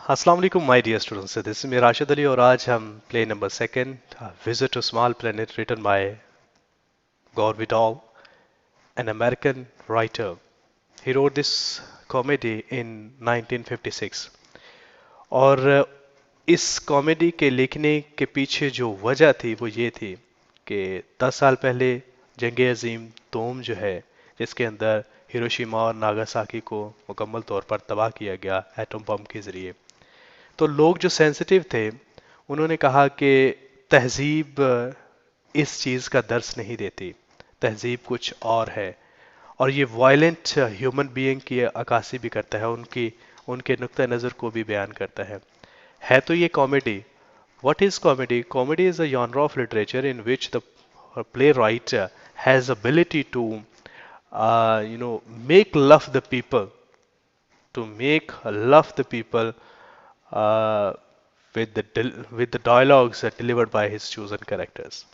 अस्सलाम वालेकुम my dear students, this is मेरा राशिद अली और आज हम play number second visit to small planet written by Gore Vidal, an American writer. He wrote this comedy in 1956 और इस कॉमेडी के लिखने के पीछे जो वजह थी वो ये थी कि 10 साल पहले जंग अजीम दोम जो है जिसके अंदर हिरोशिमा और नागासाकी को मुकम्मल तौर पर तबाह किया गया एटम बम के ज़रिए. तो लोग जो सेंसिटिव थे उन्होंने कहा कि तहजीब इस चीज़ का दर्स नहीं देती, तहजीब कुछ और है और ये वायलेंट ह्यूमन बीइंग की अक्कासी भी करता है, उनकी उनके नुक्ता नज़र को भी बयान करता है तो ये comedy. What is comedy? Comedy is a genre of literature in which the playwright has ability to, make love the people, to make love the people uh, with the dialogues delivered by his chosen characters.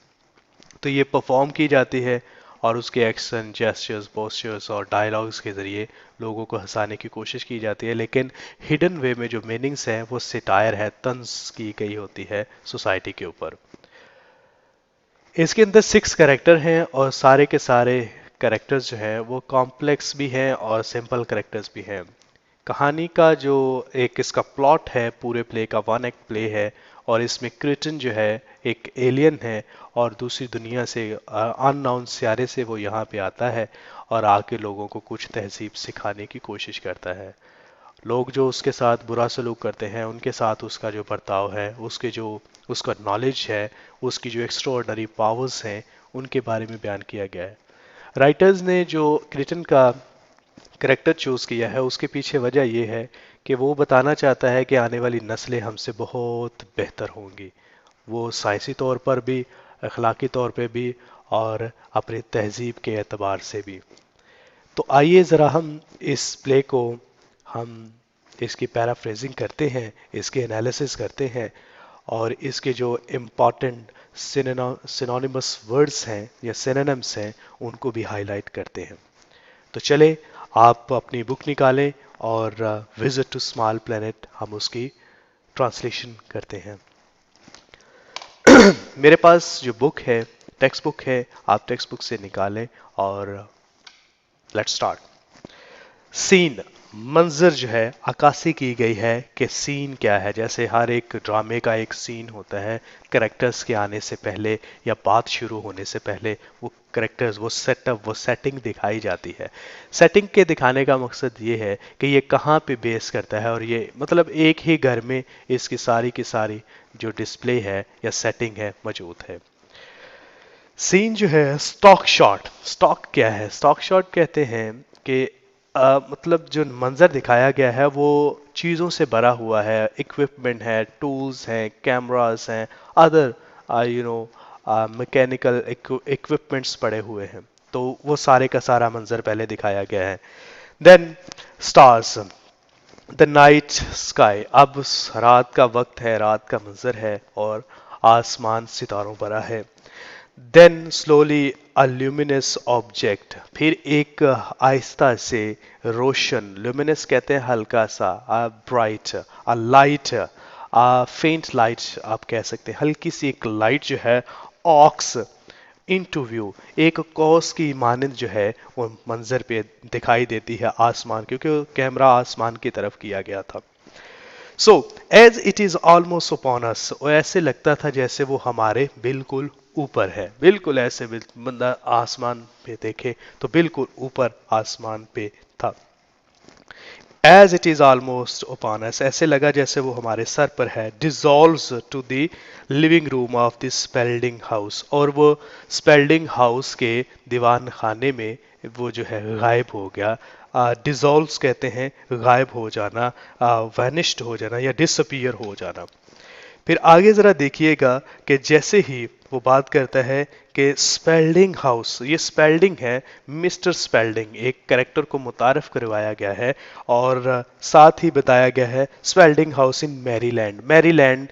तो ये perform की जाती है और उसके action, gestures, postures और dialogues के ज़रिए लोगों को हंसाने की कोशिश की जाती है, लेकिन हिडन वे में जो मीनिंग्स हैं वो सिटायर है, तंज की गई होती है सोसाइटी के ऊपर. इसके अंदर 6 कैरेक्टर हैं और सारे के सारे कैरेक्टर्स जो हैं वो कॉम्प्लेक्स भी हैं और सिंपल कैरेक्टर्स भी हैं. कहानी का जो एक इसका प्लॉट है पूरे प्ले का, वन एक्ट प्ले है और इसमें क्रिटन जो है एक एलियन है और दूसरी दुनिया से, अननोन सियारे से वो यहाँ पे आता है और आके लोगों को कुछ तहजीब सिखाने की कोशिश करता है. लोग जो उसके साथ बुरा सलूक करते हैं उनके साथ उसका जो बर्ताव है, उसके जो उसका नॉलेज है, उसकी जो एक्स्ट्राऑर्डिनरी पावर्स हैं उनके बारे में बयान किया गया है. राइटर्स ने जो क्रिटन का करेक्टर चूज़ किया है उसके पीछे वजह यह है कि वो बताना चाहता है कि आने वाली नस्लें हमसे बहुत बेहतर होंगी, वो साइंसी तौर पर भी, अखलाकी तौर पे भी और अपनी तहजीब के एतबार से भी. तो आइए ज़रा हम इस प्ले को हम इसकी पैराफ्रेजिंग करते हैं, इसके एनालिसिस करते हैं और इसके जो इम्पॉर्टेंट सिनोनिमस वर्ड्स हैं या सिनोनिम्स हैं उनको भी हाईलाइट करते हैं. तो चले आप अपनी बुक निकालें और विजिट टू स्मॉल प्लेनेट हम उसकी ट्रांसलेशन करते हैं. मेरे पास जो बुक है, टेक्स्ट बुक है, आप टेक्स्ट बुक से निकालें और लेट्स स्टार्ट. सीन, मंजर जो है अक्कासी की गई है कि सीन क्या है. जैसे हर एक ड्रामे का एक सीन होता है, करेक्टर्स के आने से पहले या बात शुरू होने से पहले वो करेक्टर्स, वो सेटअप, वो सेटिंग दिखाई जाती है. सेटिंग के दिखाने का मकसद ये है कि ये कहाँ पे बेस करता है और ये मतलब एक ही घर में इसकी सारी की सारी जो डिस्प्ले है या सेटिंग है मौजूद है. सीन जो है स्टॉक शॉट. स्टॉक क्या है? स्टॉक शॉट कहते हैं कि मतलब जो मंजर दिखाया गया है वो चीज़ों से भरा हुआ है, इक्विपमेंट है, टूल्स हैं, कैमरास हैं, अदर मैकेनिकल इक्विपमेंट्स पड़े हुए हैं. तो वो सारे का सारा मंजर पहले दिखाया गया है. Then stars, the night sky. अब रात का वक्त है, रात का मंजर है और आसमान सितारों भरा है. देन स्लोली अ ल्यूमिनस ऑब्जेक्ट, फिर एक आहिस्ता से रोशन, ल्यूमिनस कहते हैं हल्का सा, ब्राइट, अ लाइट, फेंट लाइट आप कह सकते हैं, हल्की सी एक लाइट जो है ऑक्स इनटू व्यू, एक कौस की मानंद जो है वो मंजर पे दिखाई देती है आसमान, क्योंकि कैमरा आसमान की तरफ किया गया था. So as it is almost upon us, ऐसे लगता था जैसे वो हमारे बिल्कुल ऊपर है, बिल्कुल ऐसे बंदा आसमान पे देखे तो बिल्कुल ऊपर आसमान पे था. As it is almost upon us, ऐसे लगा जैसे वो हमारे सर पर है. Dissolves to the living room of the Spalding house, और वो स्पेल्डिंग हाउस के दीवान खाने में वो जो है गायब हो गया. डिजॉल्व्स कहते हैं गायब हो जाना, वैनिश्ड हो जाना या डिसअपियर हो जाना. फिर आगे जरा देखिएगा कि जैसे ही वो बात करता है कि स्पेल्डिंग हाउस, ये स्पेल्डिंग है, मिस्टर स्पेल्डिंग एक कैरेक्टर को मुतारफ करवाया गया है और साथ ही बताया गया है Spalding house in Maryland. Maryland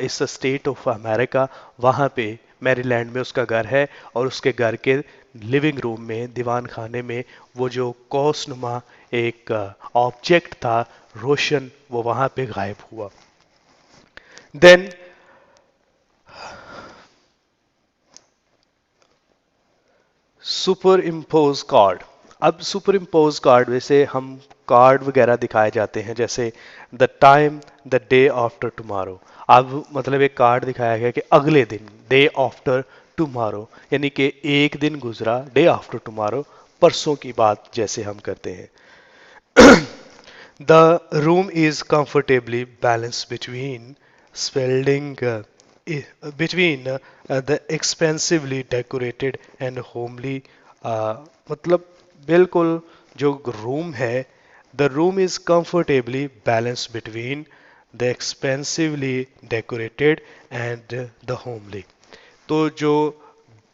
इस स्टेट ऑफ अमेरिका, वहाँ पे मैरीलैंड में उसका घर है और उसके घर के लिविंग रूम में, दीवान खाने में वो जो कौसनुमा एक ऑब्जेक्ट था रोशन, वो वहां पे गायब हुआ। Then superimpose card. अब सुपर इम्पोज कार्ड वैसे हम कार्ड वगैरह दिखाए जाते हैं, जैसे the time the day after tomorrow. अब मतलब एक कार्ड दिखाया गया कि अगले दिन, डे आफ्टर टुमारो, यानी कि एक दिन गुजरा, डे आफ्टर टुमारो, परसों की बात जैसे हम करते हैं। The room is comfortably balanced between spending between the expensively decorated and homely मतलब बिल्कुल जो रूम है, the room is comfortably balanced between the expensively decorated and the homely। तो जो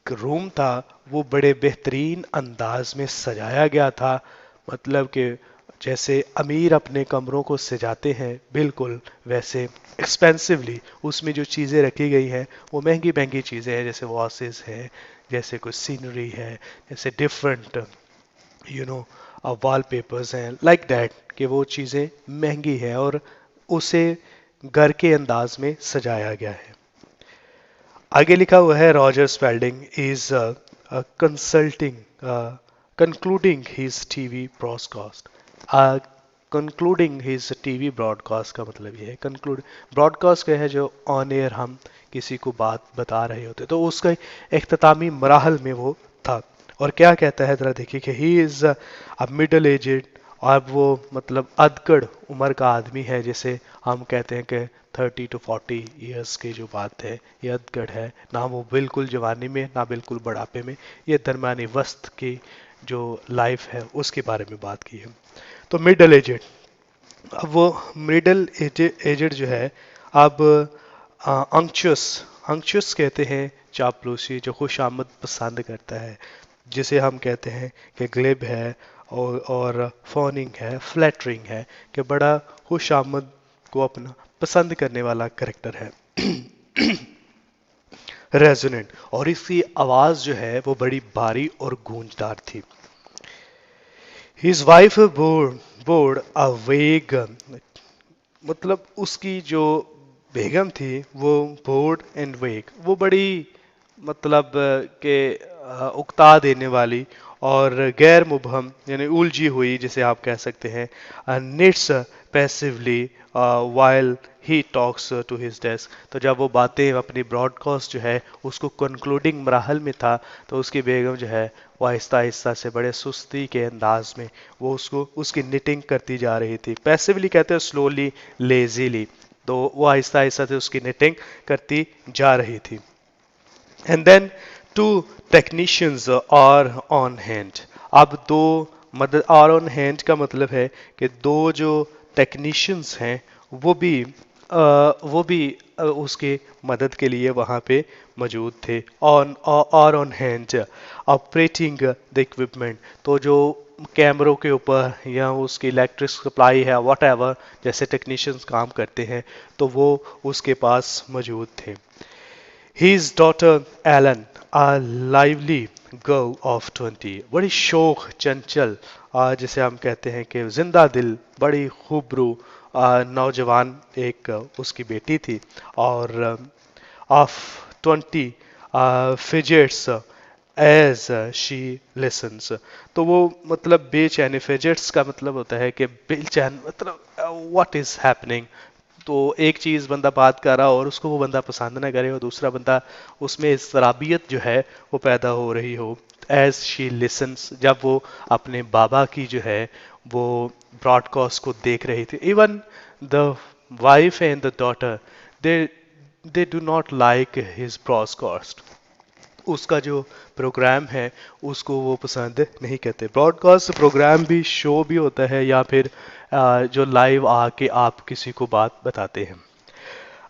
रूम था वो बड़े बेहतरीन अंदाज में सजाया गया था, मतलब कि जैसे अमीर अपने कमरों को सजाते हैं बिल्कुल वैसे एक्सपेंसिवली उसमें जो चीज़ें रखी गई हैं वो महंगी महंगी चीज़ें हैं, जैसे वॉसेस है, जैसे कुछ सीनरी है, जैसे डिफरेंट यू नो वॉलपेपर्स हैं, लाइक दैट, कि वो चीज़ें महंगी है और उसे घर के अंदाज में सजाया गया है। आगे लिखा हुआ है Roger Spalding is consulting concluding his TV broadcast. Concluding his TV broadcast का मतलब ये है, कंक्लूड, ब्रॉडकास्ट क्या है, जो ऑन एयर हम किसी को बात बता रहे होते, तो उसका इख्तितामी मराहल में वो था। और क्या कहता है जरा देखिए कि he is a middle aged, अब वो मतलब अधकड़ उम्र का आदमी है, जैसे हम कहते हैं कि 30 to 40 ईयर्स की जो बात है ये अधकड़ है, ना वो बिल्कुल जवानी में ना बिल्कुल बुढ़ापे में, ये दरमियानी वस्त की जो लाइफ है उसके बारे में बात की है। तो मिडल एजेड, अब वो मिडल एजेड जो है, अब अंक्चुअस, अंक्चुअस कहते हैं चापलूसी, जो खुशामद पसंद करता है, जिसे हम कहते हैं कि ग्लिब है, और फोनिंग है, फ्लैटरिंग है, कि बड़ा खुशामद को अपना पसंद करने वाला करेक्टर है। रेजोनेंट, और इसकी आवाज जो है वो बड़ी भारी और गूंजदार थी। हिज वाइफ बोर्ड अ वेग, मतलब उसकी जो बेगम थी वो बोर्ड एंड वेग, वो बड़ी मतलब के उकता देने वाली और गैर मुबहम यानी उलझी हुई जिसे आप कह सकते हैं, knits passively while he talks to his desk. तो जब वो बातें अपनी ब्रॉडकास्ट जो है उसको कंक्लूडिंग मराहल में था, तो उसकी बेगम जो है वो आहिस्ता आहिस्ता से बड़े सुस्ती के अंदाज में वो उसको उसकी निटिंग करती जा रही थी। पैसिवली कहते हैं स्लोली, लेजीली, तो वो आहिस्ता आहिस्ता से उसकी निटिंग करती जा रही थी। And then two technicians are on hand, अब दो मदद, आर ऑन हैंड का मतलब है कि दो जो टेक्नीशियंस हैं वो भी उसके मदद के लिए वहाँ पे मौजूद थे, ऑन और on hand operating the equipment. तो जो कैमरों के ऊपर या उसकी इलेक्ट्रिक सप्लाई है वट एवर, जैसे टेक्नीशियंस काम करते हैं, तो वो उसके पास मौजूद थे। His daughter Ellen, a lively girl of 20, बड़ी शोख चंचल, जिसे हम कहते हैं कि जिंदा दिल, बड़ी खूबरू नौजवान एक उसकी बेटी थी, और ऑफ 20 फिजेट्स एज शी लिसन्स। तो वो मतलब बेचैन, फिजेट्स का मतलब होता है कि बेचैन, मतलब व्हाट इज हैपनिंग, तो एक चीज बंदा बात कर रहा हो और उसको वो बंदा पसंद ना करे, और दूसरा बंदा उसमें इसराबियत जो है वो पैदा हो रही हो। एज शी लिसन्स, जब वो अपने बाबा की जो है वो ब्रॉडकास्ट को देख रही थी, even the wife and the daughter, they they do not like his broadcast, उसका जो प्रोग्राम है उसको वो पसंद नहीं करते। ब्रॉडकास्ट प्रोग्राम भी, शो भी होता है, या फिर जो लाइव आके आप किसी को बात बताते हैं।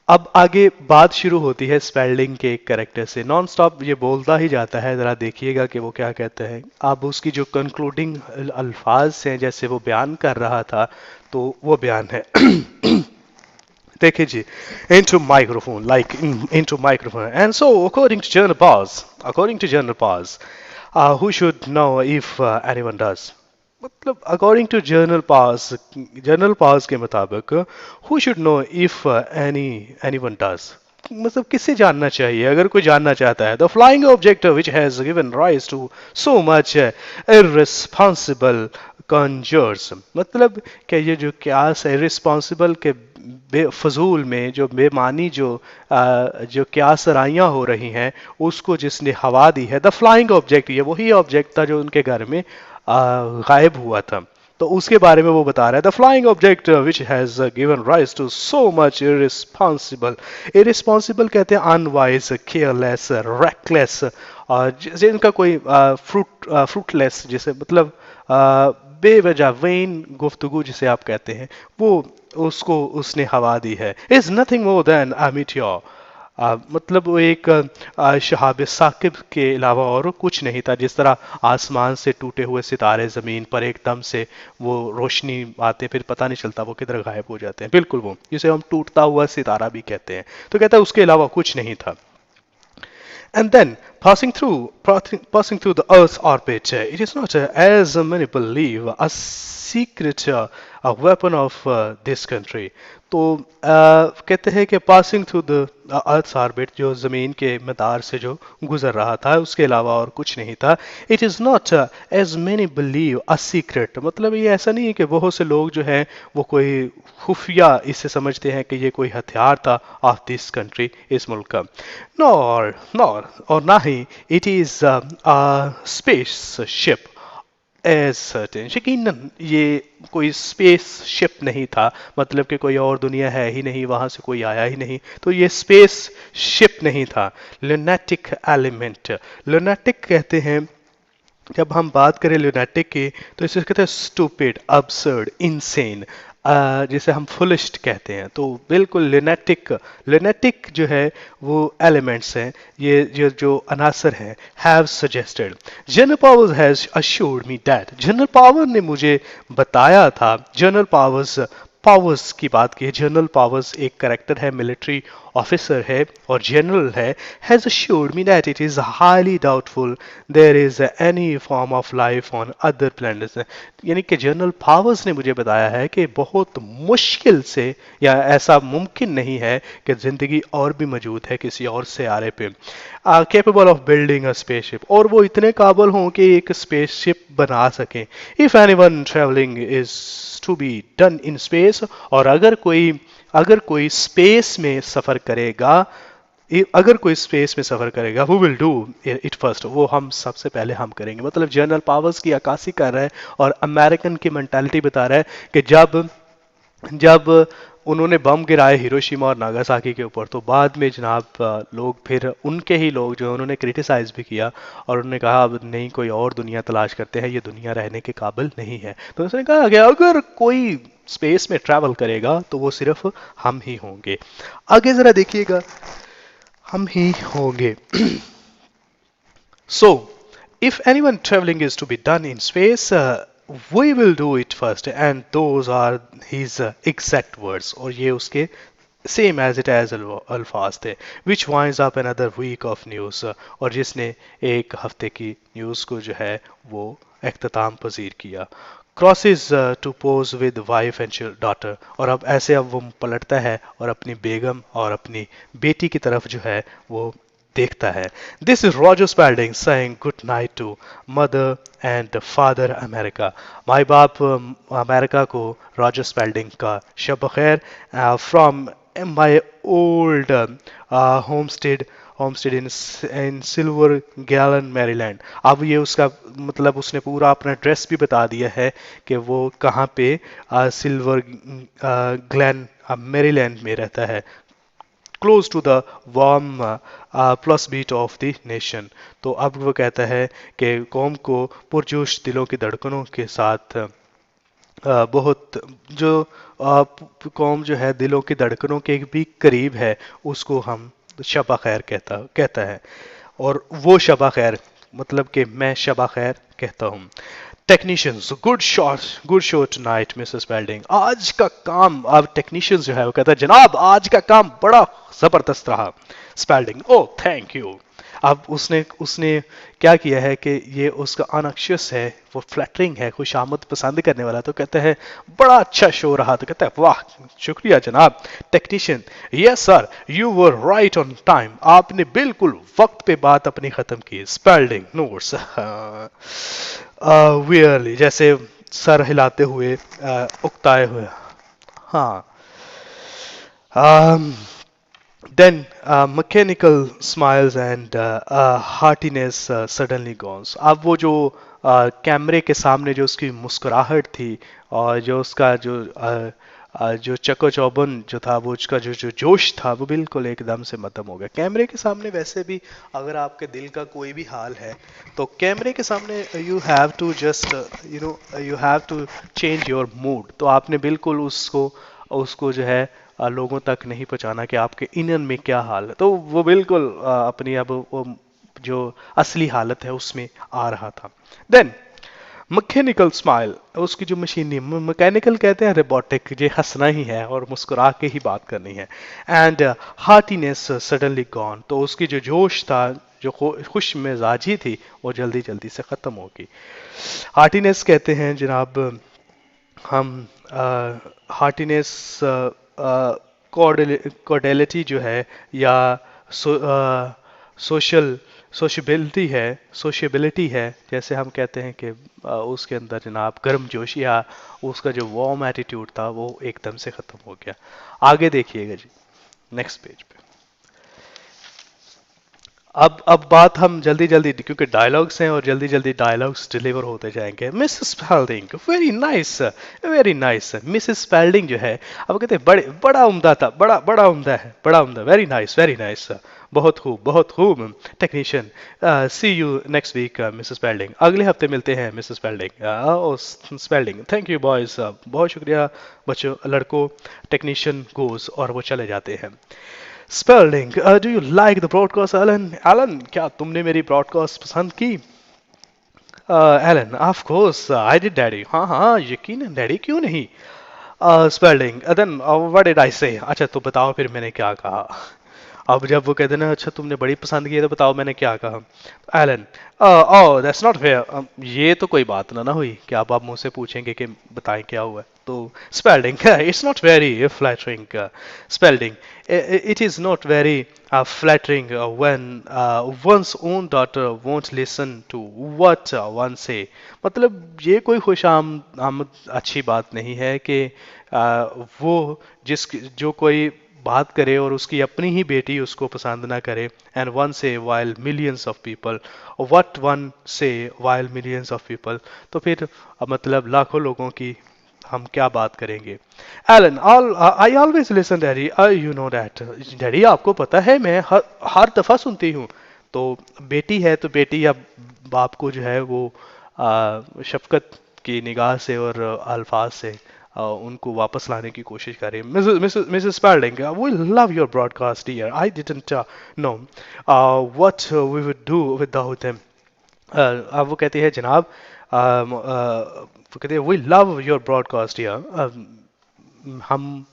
अब आगे बात शुरू होती है स्पेल्डिंग के एक करेक्टर से, नॉन स्टॉप ये बोलता ही जाता है, ज़रा देखिएगा कि वो क्या कहता है। अब उसकी जो कंक्लूडिंग अल्फाज हैं जैसे वो बयान कर रहा था, तो वो बयान है देखिए जी, into microphone, like into microphone. And so, according to General Paz, who should know if anyone does? मतलब अकॉर्डिंग टू जनरल पास के मुताबिक who should know if anyone does, मतलब किसे जानना चाहिए अगर कोई जानना चाहता है। The flying object which has given rise to so much irresponsible conjures, मतलब कि ये जो क्यास है रिस्पॉन्सिबल के बेफजूल में जो बेमानी जो क्यासराइयाँ हो रही हैं उसको जिसने हवा दी है। द फ्लाइंग ऑब्जेक्ट ये वही ऑब्जेक्ट था जो उनके घर में गायब हुआ था, तो उसके बारे में वो बता रहा है। The flying object which has given rise to so much irresponsible, irresponsible कहते हैं अनवाइज, केयरलेस, रेकलेस, जिनका कोई फ्रूटलेस जिसे मतलब बेवजह वेन गुफ्तगू जिसे आप कहते हैं, वो उसको उसने हवा दी है। Is nothing more than a meteor, मतलब वो एक शहाब साकिब के अलावा और कुछ नहीं था। जिस तरह आसमान से टूटे हुए सितारे जमीन पर एकदम से वो रोशनी आते फिर पता नहीं चलता वो किधर गायब हो जाते हैं, बिल्कुल वो जिसे हम टूटता हुआ सितारा भी कहते हैं। तो कहता है उसके अलावा कुछ नहीं था। And then passing through the Earth's orbit, it is not, as many believe, a secret a weapon of this country. तो कहते हैं कि passing through the earth orbit, जो ज़मीन के मदार से जो गुजर रहा था उसके अलावा और कुछ नहीं था। It is not as many believe a secret, मतलब ये ऐसा नहीं है कि बहुत से लोग जो हैं वो कोई खुफिया इसे समझते हैं कि ये कोई हथियार था ऑफ दिस कंट्री, इस मुल्क का। नॉर और ना ही it is space ship as certain, यकीनन ये कोई स्पेस शिप नहीं था, मतलब कि कोई और दुनिया है ही नहीं, वहां से कोई आया ही नहीं, तो ये स्पेस शिप नहीं था। लुनेटिक एलिमेंट, लुनेटिक कहते हैं जब हम बात करें लुनेटिक की तो इसे कहते हैं स्टूपिड, absurd, insane, जिसे हम फुलिस्ट कहते हैं। तो बिल्कुल लुनेटिक, लुनेटिक जो है वो एलिमेंट्स हैं, ये जो अनासर हैं। Have suggested, general powers has assured me that, general power ने मुझे बताया था, जनरल पावर्स पावर्स की बात की है। जनरल पावर्स एक करेक्टर है, मिलिट्री ऑफिसर है और जनरल है। Has assured me that it is highly doubtful there is any form of life on other planets, यानी कि जनरल पावर्स ने मुझे बताया है कि बहुत मुश्किल से या ऐसा मुमकिन नहीं है कि जिंदगी और भी मौजूद है किसी और सियारे पे। Capable of building a spaceship, और वो इतने काबिल हों कि एक स्पेसशिप बना सकें। If anyone travelling is to be done in space, और अगर कोई स्पेस में सफर करेगा, अगर कोई स्पेस में सफर करेगा, वो विल डू इट फर्स्ट, वो हम सबसे पहले हम करेंगे। मतलब जनरल पावर्स की अक्कासी कर रहा है और अमेरिकन की मेंटालिटी बता रहा है कि जब जब उन्होंने बम गिराए हिरोशिमा और नागासाकी के ऊपर, तो बाद में जनाब लोग फिर उनके ही लोग जो उन्होंने क्रिटिसाइज भी किया और उन्होंने कहा अब नहीं कोई और दुनिया तलाश करते हैं, ये दुनिया रहने के काबिल नहीं है। तो उसने कहा कि अगर कोई स्पेस में ट्रैवल करेगा तो वो सिर्फ हम ही होंगे। आगे जरा देखिएगा, हम ही होंगे। So, if anyone traveling is to be done in space, we will do it first, and those are his exact words. और ये उसके सेम एज इट एज अल्फाज थे। Which winds up another week of news, और जिसने एक हफ्ते की न्यूज़ को जो है वो अख्ताम पजीर किया। Crosses to pose with wife and daughter, और अब वो पलटता है और अपनी बेगम और अपनी बेटी की तरफ जो है वो देखता है। This is Roger Spelding saying good night to mother and father America. माई बाप अमेरिका को रॉजर स्पेल्डिंग का शब खैर from my old homestead in Silver Gallon Maryland. अब ये उसका मतलब उसने पूरा अपना एड्रेस भी बता दिया है कि वो कहाँ पे सिल्वर ग्लैन मैरीलैंड में रहता है, close to the warm pulse beat of the nation. तो अब वो कहता है कि कौम को पुरजोश दिलों की धड़कनों के साथ बहुत जो कौम जो है दिलों की धड़कनों के भी करीब है, उसको हम शबा खैर कहता है। और वो शबा खैर मतलब कि मैं शबा खैर कहता हूँ। Technicians, good show tonight Mrs welding. आज का काम, अब टेक्नीशियंस जो है वो कहता है जनाब आज का काम बड़ा जबरदस्त रहा। Spalding, oh thank you. अब उसने उसने क्या किया है कि ये उसका अनअक्षस है, वो फ्लैटरिंग है, खुशामद पसंद करने वाला, तो कहता है बड़ा अच्छा शो रहा, तो कहता है वाह शुक्रिया जनाब technician, yes sir you were right on time, आपने बिल्कुल वक्त पे बात अपनी खत्म की, स्पेल्डिंग नोट्स वियरली, जैसे सर हिलाते हुए उकताए हुए, हाँ। um, Then mechanical smiles and heartiness suddenly goes. अब वो जो कैमरे के सामने जो उसकी मुस्कुराहट थी और जो उसका जो चको चौबन जो था, वो उसका जो जो जोश था, वो बिल्कुल एकदम से खत्म हो गया कैमरे के सामने। वैसे भी अगर आपके दिल का कोई भी हाल है तो कैमरे के सामने you have to just you have to change your mood. तो आपने बिल्कुल उसको उसको जो है लोगों तक नहीं पहुंचाना कि आपके इनर में क्या हाल है। तो वो बिल्कुल अपनी अब वो जो असली हालत है उसमें आ रहा था। देन मैकेनिकल स्माइल, उसकी जो मशीनी, मैकेनिकल कहते हैं रोबोटिक, ये हंसना ही है और मुस्कुरा के ही बात करनी है। एंड हार्टीनेस सडनली गॉन, तो उसकी जो जोश था, जो खुश मिजाजी थी, वो जल्दी जल्दी से खत्म होगी। हार्टीनेस कहते हैं जनाब हम हार्टीनेस कॉर्डेलिटी जो है, या सोशल सोशबिलिटी है, सोशबिलिटी है, जैसे हम कहते हैं कि उसके अंदर जनाब गर्मजोशी या उसका जो वार्म एटीट्यूड था वो एकदम से ख़त्म हो गया। आगे देखिएगा जी, नेक्स्ट पेज पे। अब बात हम जल्दी जल्दी, क्योंकि डायलॉग्स हैं और जल्दी जल्दी डायलॉग्स डिलीवर होते जाएंगे। Mrs Spalding very nice, very nice. Mrs Spalding जो है, अब कहते हैं बड़े बड़ा उम्दा था, बड़ा बड़ा उम्दा है, बड़ा उम्दा, वेरी नाइस, बहुत खूब, बहुत खूब technician. See you next week Mrs Spalding, अगले हफ्ते मिलते हैं Mrs Spalding. Spalding thank you boys, बहुत शुक्रिया बच्चों, लड़कों। टेक्नीशियन गोज और वो चले जाते हैं। Spalding, do you like the broadcast, Alan? Alan, क्या तुमने मेरी broadcast पसंद की? Alan, of course, I did, Daddy. हाँ हाँ, यकीनन Daddy, क्यों नहीं? Spalding, then what did I say? अच्छा तो बताओ फिर मैंने क्या कहा। अब जब वो कहते ना अच्छा तुमने बड़ी पसंद की है तो बताओ मैंने क्या कहा। Ellen, oh that's not fair, ये तो कोई बात ना ना हुई कि आप मुझसे पूछेंगे कि बताएं क्या हुआ है। तो Spalding, it's not very flattering. Spalding, it is not very flattering when one's own daughter won't listen to what one say। मतलब ये कोई खुश आमद अच्छी बात नहीं है कि वो जिस जो कोई बात करे और उसकी अपनी ही बेटी उसको पसंद ना करे। एंड वन से while millions of people, what one से वाइल मिलियंस ऑफ पीपल, तो फिर मतलब लाखों लोगों की हम क्या बात करेंगे। Ellen, all I always listen daddy, you know that. Daddy आपको पता है मैं हर दफा सुनती हूँ। तो बेटी है तो बेटी अब बाप को जो है वो शफकत की निगाह से और अल्फाज से उनको वापस लाने की कोशिश कर रही है। Mrs Spalding, we love your broadcast dear, I didn't know what we would do without him. अब वो कहती है जनाब वो कहती है we love your broadcast dear, हम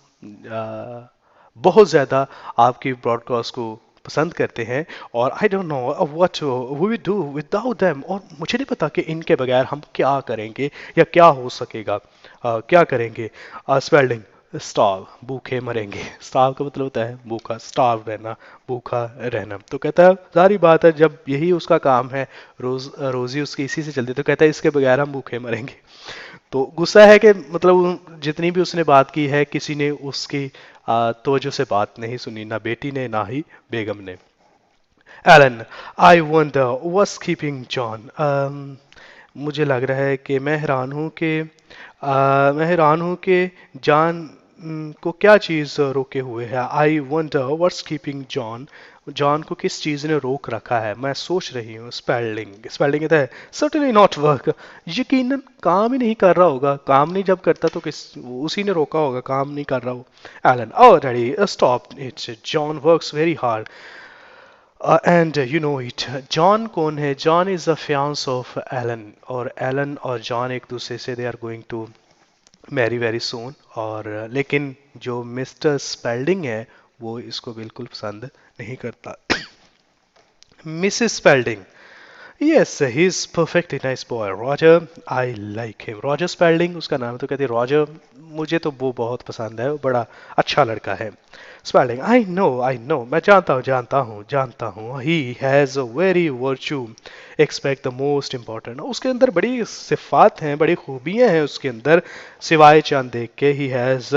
बहुत ज़्यादा आपकी ब्रॉडकास्ट को पसंद करते हैं और I don't know what we do without them, और मुझे नहीं पता कि इनके बगैर हम क्या करेंगे या क्या हो सकेगा। क्या करेंगे। स्पेल्डिंग, स्टार्व, भूखे मरेंगे। स्टार्व का मतलब होता है भूखा, स्टार्व रहना, भूखा रहना। तो कहता है सारी बात है, जब यही उसका काम है, रोजी उसकी इसी से चलती, तो कहता है इसके बगैर हम भूखे मरेंगे। तो गुस्सा है कि मतलब जितनी भी उसने बात की है किसी ने उसकी तवज्जो से बात नहीं सुनी, ना बेटी ने ना ही बेगम ने। Ellen, I wonder what's keeping John, मुझे लग रहा है कि मैं हैरान हूँ कि जान को क्या चीज़ रोके हुए है। आई wonder what's keeping John, John को किस चीज़ ने रोक रखा है, मैं सोच रही हूँ। स्पेल्डिंग, स्पेल्डिंग कहता है सर्टेनली नॉट वर्क, यकीनन काम ही नहीं कर रहा होगा, काम नहीं जब करता तो किस उसी ने रोका होगा, काम नहीं कर रहा हो। Ellen, oh daddy stop it's, John works very hard and you know it. John कौन है? John is the fiance of Ellen, और एलन और जॉन एक दूसरे से they are going to marry very soon. और लेकिन जो मिस्टर स्पेल्डिंग है वो इसको बिल्कुल पसंद नहीं करता। Mrs Spalding, yes he is perfectly nice boy Roger, I like him. Roger Spalding उसका नाम है, तो कहती है रॉजर मुझे तो वो बहुत पसंद है, वो बड़ा अच्छा लड़का है। स्पेल्डिंग, आई नो, मैं जानता हूँ he has a very virtue, expect the most important. उसके अंदर बड़ी सिफात हैं, बड़ी खूबियाँ हैं उसके अंदर, सिवाय चांद देख के। He has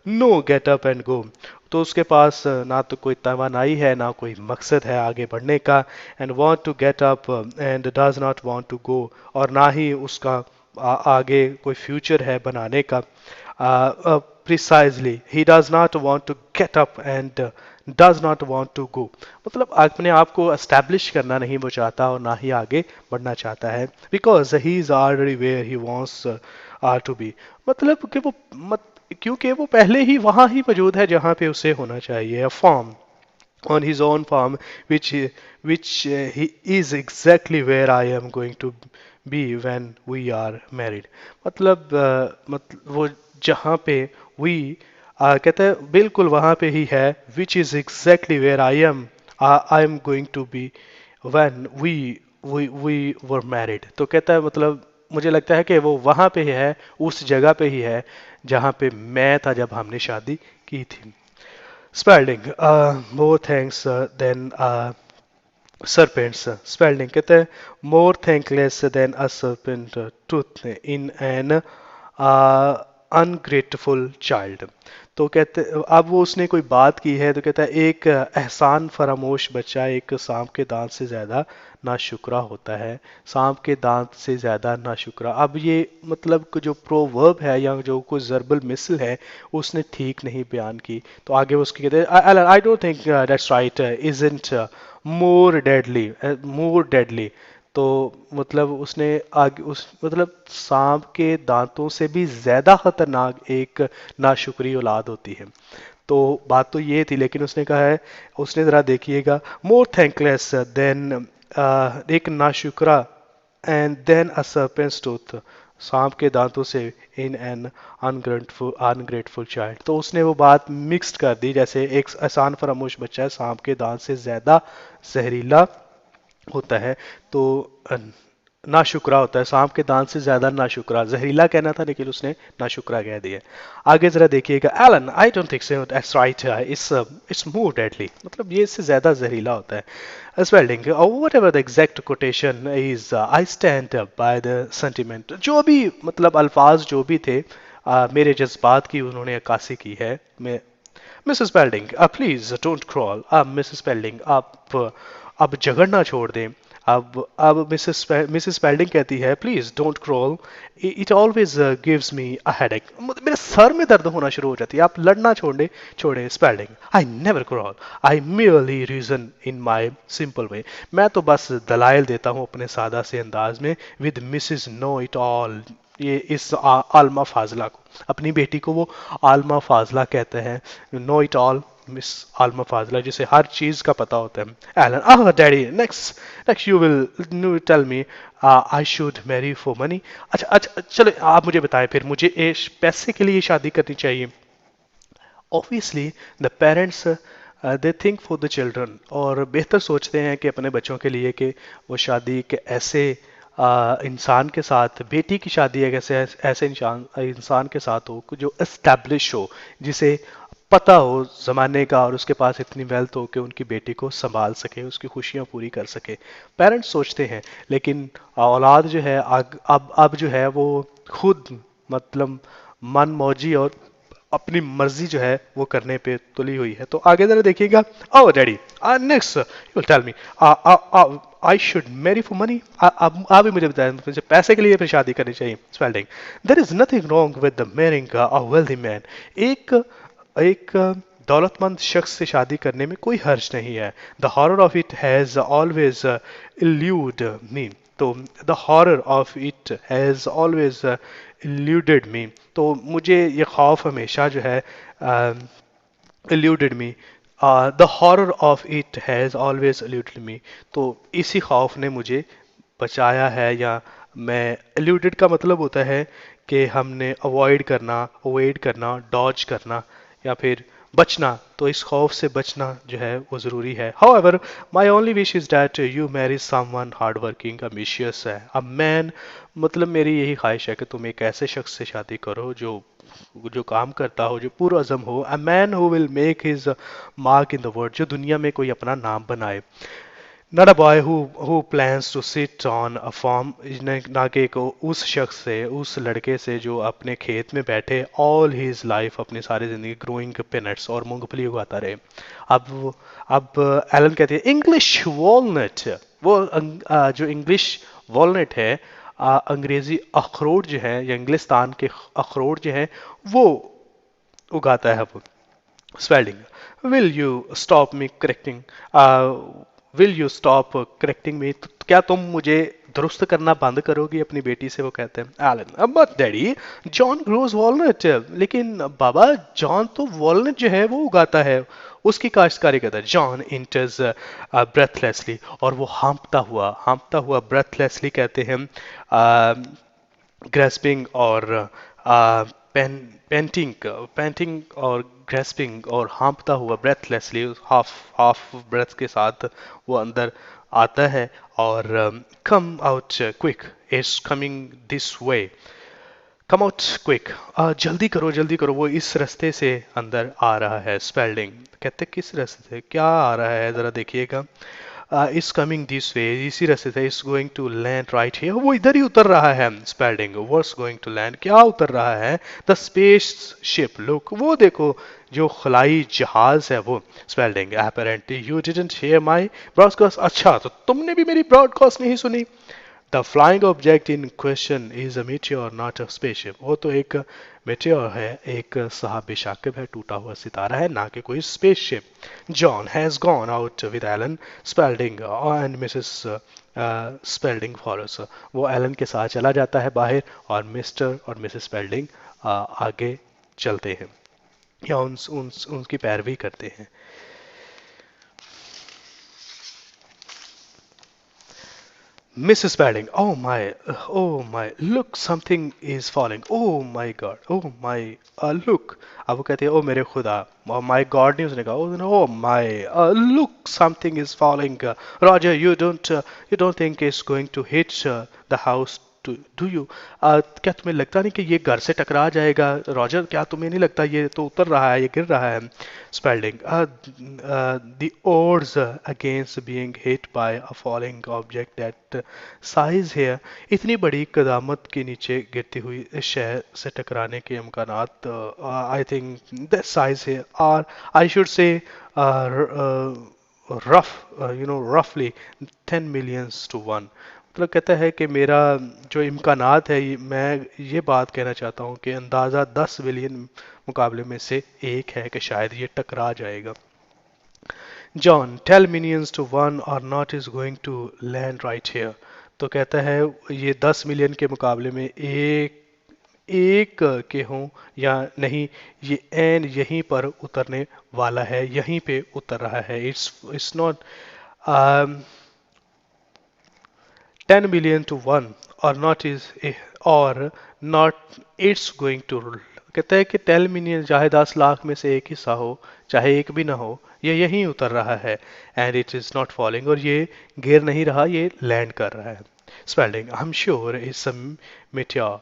know get up and go, तो उसके पास ना तो कोई तवानाई है ना कोई मकसद है आगे बढ़ने का। And want to get up and does not want to go, और ना ही उसका आगे कोई फ्यूचर है बनाने का। Precisely he does not want to get up and does not want to go, मतलब अपने आप को एस्टैब्लिश करना नहीं वो चाहता और ना ही आगे बढ़ना चाहता है। Because he is already where he wants to be, मतलब कि वो क्योंकि वो पहले ही वहां ही मौजूद है जहां पे उसे होना चाहिए। Form on his own farm, which he is exactly where I am going to be when we are married। मतलब वो जहाँ पे we कहते हैं बिल्कुल वहाँ पे ही है, which is exactly where I am going to be when we were married। तो कहता है मतलब मुझे लगता है कि वो वहाँ पे ही है, उस जगह पे ही है जहाँ पे मैं था जब हमने शादी की थी। Spalding, more thanks than serpents। Spalding कहते हैं more thankless than a serpent tooth in an ungrateful child। तो कहते अब वो उसने कोई बात की है तो कहता है एक एहसान फरामोश बच्चा एक सांप के दांत से ज्यादा नाशुक्रा होता है, सांप के दांत से ज्यादा नाशुक्रा। अब ये मतलब कि जो प्रोवर्ब है या जो कोई जर्बल मिसल है उसने ठीक नहीं बयान की। तो आगे वो उसकी कहते हैं आई don't think that's right, isn't more deadly. तो मतलब उसने आगे उस मतलब सांप के दांतों से भी ज्यादा खतरनाक एक नाशुक्री औलाद होती है। तो बात तो ये थी, लेकिन उसने कहा है, उसने जरा देखिएगा, मोर थैंकलेस देन एक नाशुक्रा and then a serpent's tooth, सांप के दांतों से इन एन अनग्रेटफुल चाइल्ड। तो उसने वो बात मिक्स्ड कर दी, जैसे एक आसान फरामोश बच्चा है सांप के दांत से ज्यादा जहरीला होता है, तो नाशुक्रा होता है, सांप के दांत से ज्यादा नाशुक्रा। जहरीला कहना था लेकिन उसने नाशुक्रा कह दिया। आगे जरा देखिएगा, Ellen I don't think so that's right, it's more deadly, मतलब ये इससे ज्यादा जहरीला होता है। Spalding whatever the exact quotation is, I stand by the sentiment। जो भी मतलब अल्फाज जो भी थे, मेरे जज्बात की उन्होंने अक्कासी की है। मैं Mrs Spalding please don't crawl. अब मिसेस स्पेल्डिंग आप अब झगड़ना छोड़ दें। अब मिसेस स्पेल्डिंग कहती है please don't crawl, it always gives me a headache. मेरे सर में दर्द होना शुरू हो जाती है। आप लड़ना छोड़े Spalding. I never quarrel, I merely reason in my simple way. मैं तो बस दलाइल देता हूँ अपने सादा से अंदाज में। With Mrs know it all, ये इस आलमा फाजला को, अपनी बेटी को वो आलमा फाजला कहते हैं। नो इट ऑल, मिस आलमा फाजला, जिसे हर चीज का पता होता है। Ellen, ah daddy, next you will tell me I should marry for money. अच्छा अच्छा चलो आप मुझे बताएं, फिर मुझे पैसे के लिए शादी करनी चाहिए? Obviously the parents they think for the children, और बेहतर सोचते हैं कि अपने बच्चों के लिए कि वो शादी के ऐसे इंसान के साथ, बेटी की शादी एक ऐसे ऐसे इंसान के साथ हो जो एस्टैब्लिश हो, जिसे पता हो जमाने का, और उसके पास इतनी वेल्थ हो कि उनकी बेटी को संभाल सके, उसकी खुशियां पूरी कर सके। पेरेंट्स सोचते हैं, लेकिन औलाद जो है अब जो है वो खुद मतलब मन मौजी और अपनी मर्जी जो है वो करने पे तुली हुई है। तो आगे जरा देखिएगा। Oh daddy, next you tell me I should marry for money. अब आप भी मुझे बताएं, मुझे पैसे के लिए फिर शादी करनी चाहिए? Spalding, there is nothing wrong with the marrying a wealthy man. एक एक दौलतमंद शख्स से शादी करने में कोई हर्ज नहीं है। The horror of it has always elude me. तो the horror of it has always eluded me, तो मुझे ये खौफ हमेशा जो है eluded me, the horror of it has always eluded me। तो इसी खौफ ने मुझे बचाया है, या मैं eluded का मतलब होता है कि हमने अवॉइड करना, डॉज करना, या फिर बचना, तो इस खौफ से बचना जो है वो ज़रूरी है. However, my only wish is that you marry someone hard working, ambitious है. A man, मतलब मेरी यही ख्वाहिश है कि तुम एक ऐसे शख्स से शादी करो जो जो काम करता हो, जो पुरअज़म हो. A man who will make his mark in the world, जो दुनिया में कोई अपना नाम बनाए. Not a boy who plans to sit on a farm, ना कि को उस शख्स से, उस लड़के से जो अपने खेत में बैठे all his life, अपनी सारी जिंदगी ग्रोइंग peanuts और मूंगफली उगाता रहे. अब एलन कहते हैं इंग्लिश वॉलनट. वो जो इंग्लिश वॉलनट है, अंग्रेजी अखरोट जो है या इंग्लिस्तान के अखरोट जो है वो उगाता है वो. Spelling. Will you stop me correcting? Will you stop correcting me? तो क्या तुम मुझे दुरुस्त करना बंद करोगी अपनी बेटी से, वो कहते हैं Ellen. But daddy, John grows walnut. लेकिन बाबा, जॉन तो वॉलनट जो है वो उगाता है, उसकी काश्तकारी करता है. जॉन इंटर्स ब्रेथलेसली, और वो हाँपता हुआ ब्रेथलेसली कहते हैं, ग्रेस्पिंग और पेन पेंटिंग पेंटिंग और ग्रेस्पिंग और हाँपता हुआ ब्रेथलेसली, हाफ हाफ ब्रेथ के साथ वो अंदर आता है. और come out quick, it's coming this way. Come out quick, जल्दी करो, वो इस रास्ते से अंदर आ रहा है. स्पेल्डिंग कहते किस रास्ते से, क्या आ रहा है जरा देखिएगा. इज कमिंग दिस वे, इसी रास्ते से. Is going to land right here, वो इधर ही उतर रहा है. Spalding what's going to land, क्या उतर रहा है. द स्पेस शिप, लुक, वो देखो जो खलाई जहाज है वो. Spalding apparently you didn't hear my broadcast. अच्छा, तो तुमने भी मेरी ब्रॉडकास्ट नहीं सुनी. The flying object in question is a meteor not a spaceship. वो तो एक meteor है, एक सहाब शाकिब है, टूटा हुआ सितारा है, ना कि कोई spaceship. John has gone out with Ellen Spalding and Mrs Spalding follows. वो एलन के साथ चला जाता है बाहर, और मिस्टर और मिसेस स्पेल्डिंग आगे चलते हैं या उनकी पैरवी करते हैं. Mrs. Spalding, oh my, look, something is falling. Oh my God, oh my, look. अब वो कहते हैं, ओ मेरे खुदा. Oh my God नहीं उसने कहा, oh my, look, something is falling. Roger, you don't think it's going to hit the house, do you? क्या तुम्हें लगता नहीं कि ये घर से टकरा जाएगा? रॉजर, क्या तुम्हें नहीं लगता ये तो उतर रहा है, ये गिर रहा है? Spalding, the odds against being hit by a falling object that size here, इतनी बड़ी कदामत के नीचे गिरती हुई शय से टकराने के इम्कानात, I think that size here are, I should say, roughly 10 millions to 1. मतलब कहता है कि मेरा जो इम्कानात है, मैं ये बात कहना चाहता हूँ कि अंदाज़ा 10 बिलियन मुकाबले में से एक है कि शायद ये टकरा जाएगा. जॉन, टेल मिलियंस टू 1 और not is going to land right here. तो कहता है ये 10 मिलियन के मुकाबले में एक एक के हों या नहीं, ये एन यहीं पर उतरने वाला है, यहीं पे उतर रहा है. इट्स नॉट 10 million to 1 और नॉट इज और नॉट इट्स गोइंग टू. कहता है कि 10 मिलियन चाहे 10 लाख में से एक हिस्सा हो, चाहे एक भी ना हो, ये यहीं उतर रहा है. And it is not falling, और ये गिर नहीं रहा, ये लैंड कर रहा है. Spalding, I am sure is some meteor.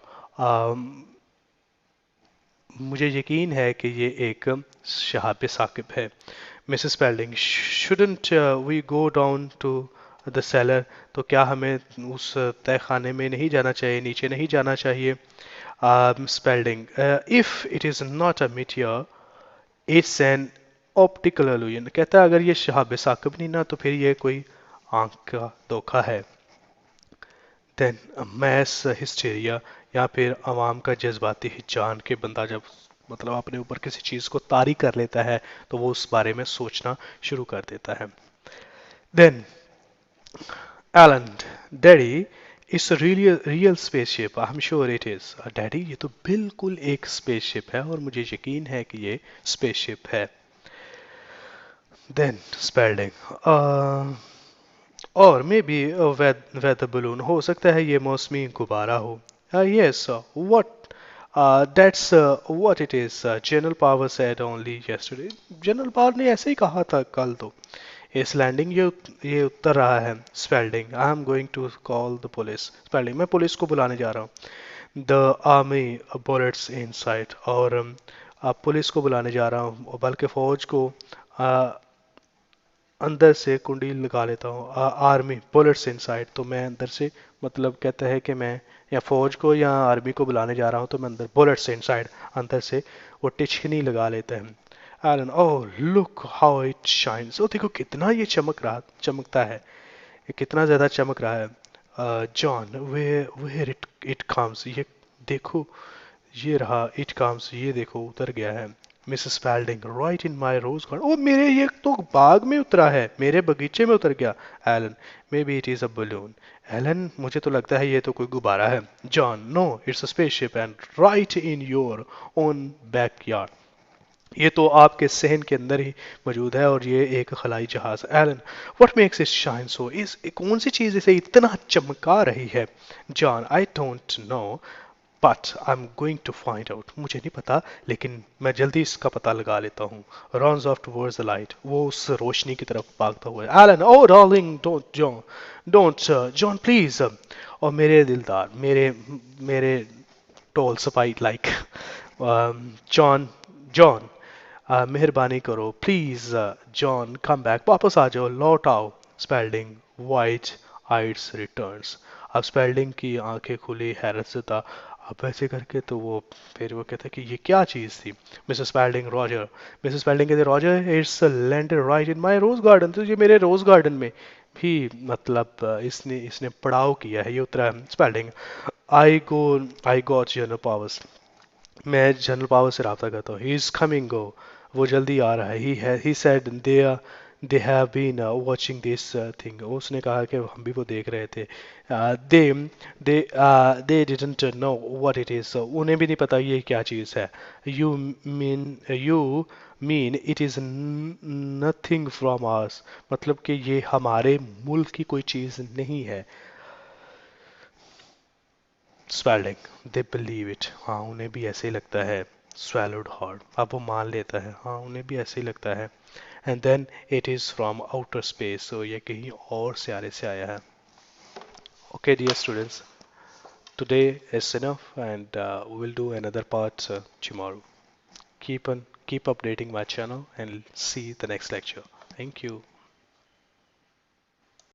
मुझे यकीन है कि ये एक शहाब साकिब है. Mrs Spalding, shouldn't we go down to the cellar. तो क्या हमें उस तय खाने में नहीं जाना चाहिए, नीचे नहीं जाना चाहिए? Spalding, if it is not a meteor, it's an optical illusion. कहता है अगर ये शहाब साकिब नहीं ना, तो फिर ये कोई आंख का धोखा है. देन मैस हिस्टेरिया, या फिर आवाम का जज्बाती हिजान के बंदा जब मतलब अपने ऊपर किसी चीज़ को तारी कर लेता है तो वो उस बारे में सोचना शुरू कर देता है. Then Ellen, daddy, it's real spaceship, I am sure it is. Daddy, ये तो बिल्कुल एक स्पेसशिप है और मुझे यकीन है कि ये स्पेसशिप है. देन स्पेल्डिंग, और मे बी वेदर बलून, हो सकता है ये मौसमी गुब्बारा हो. Yes, what That's what it is. General Power said only yesterday. General power ने ऐसे ही कहा था कल तो. इस लैंडिंग ये उतर रहा है. Spalding I am going to call the police. Spalding मैं पुलिस को बुलाने जा रहा हूँ. The army bullets inside. और पुलिस को बुलाने जा रहा हूँ, बल्कि फौज को uh, अंदर से कुंडी लगा लेता हूँ. आर्मी बुलेट्स इनसाइड, तो मैं अंदर से, मतलब कहता है कि मैं या फौज को या आर्मी को बुलाने जा रहा हूँ, तो मैं अंदर बुलेट्स इनसाइड, अंदर से वो टिचकनी लगा लेते हैं. Alan, oh look how it shines. ओ देखो कितना ये चमकता है. ये कितना ज्यादा चमक रहा है. John, where it comes. ये देखो, ये रहा. इट कम्स, ये देखो उतर गया है. मिसेस स्पेल्डिंग, राइट इन माई रोज गार्डन. ओ मेरे, ये तो बाग में उतरा है, मेरे बगीचे में उतर गया. Ellen, maybe it is a balloon. Ellen, मुझे तो लगता है ये तो कोई गुब्बारा है. John, no it's a spaceship and right in your own backyard. ये तो आपके सहन के अंदर ही मौजूद है, और ये एक खलाई जहाज. Alan, what makes it shine so. इस कौन सी चीज इसे इतना चमका रही है. John, I don't know but I am going to find out. मुझे नहीं पता, लेकिन मैं जल्दी इसका पता लगा लेता हूँ. Runs off towards the light. वो उस रोशनी की तरफ भागता हुआ है. Ellen, oh darling, don't John, don't John please. और मेरे दिलदार, मेरे मेरे tall spite like John, John, मेहरबानी करो प्लीज. जॉन, कम बैक, वापस आ जाओ, लौट आओ. Spalding, white aides returns. अब स्पेल्डिंग की आंखें खुली हैरत से था. अब ऐसे करके तो वो, फिर वो कहता है कि ये क्या चीज़ थी. Mrs Spelding, Roger. Mrs Spelding कहते, Roger it's landed right in my rose garden. तो ये मेरे रोज गार्डन में भी, मतलब इसने इसने पड़ाव किया है, ये उतरा है. Spalding, I go I got General Powers. मैं जनरल पावर से रब्ता करता हूँ. He is coming, go. वो जल्दी आ रहा है. He said they have been watching this thing. उसने कहा कि हम भी वो देख रहे थे. They they they didn't know what it is. उन्हें भी नहीं पता ये क्या चीज़ है. You mean it is nothing from us. मतलब कि ये हमारे मुल्क की कोई चीज़ नहीं है. Swelling, they believe it. हाँ उन्हें भी ऐसे ही लगता है. swallowed hard. अब वो मान लेता है, हाँ उन्हें भी ऐसे ही लगता है. And then it is from outer space. तो ये कहीं और सियारे से आया है. Okay dear students, today is enough, and we'll do another part tomorrow. Keep updating my channel and see the next lecture. Thank you.